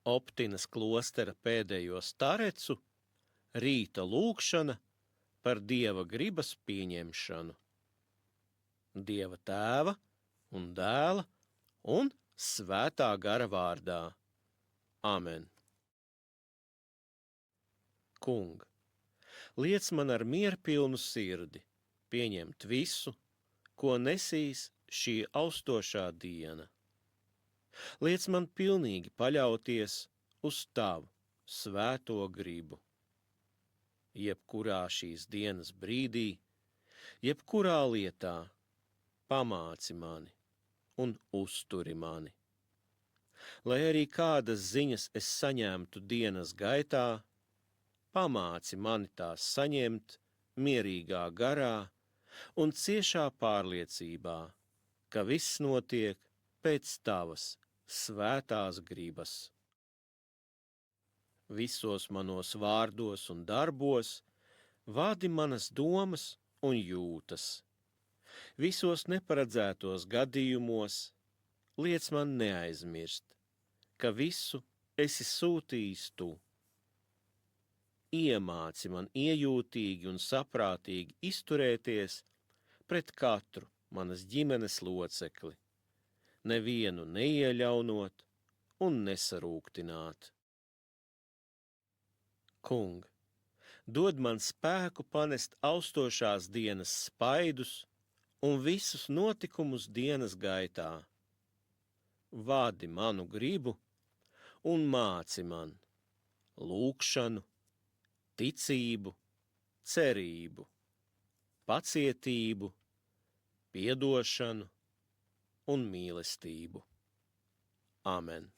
Optinas klostera pēdējo starecu, rīta lūgšana par Dieva gribas pieņemšanu. Dieva Tēva un Dēla un Svētā gara vārdā. Amen. Kung, liec man ar mierpilnu sirdi pieņemt visu, ko nesīs šī austošā diena. Liec man pilnīgi paļauties uz tavu svēto gribu. Jebkurā šīs dienas brīdī, jebkurā lietā, pamāci mani un uzturi mani. Lai arī kādas ziņas es saņemtu dienas gaitā, pamāci mani tās saņemt mierīgā garā un ciešā pārliecībā, ka viss notiek pēc tavas svētās gribas. Visos manos vārdos un darbos vadi manas domas un jūtas. Visos neparedzētos gadījumos liec man neaizmirst, ka visu esi sūtījis tu. Iemāci man iejūtīgi un saprātīgi izturēties pret katru manas ģimenes locekli, nevienu neieļaunot un nesarūktināt. Kung, dod man spēku panest austošās dienas spaidus un visus notikumus dienas gaitā. Vadi manu gribu un māci man lūgšanu, ticību, cerību, pacietību, piedošanu un mīlestību. Amen.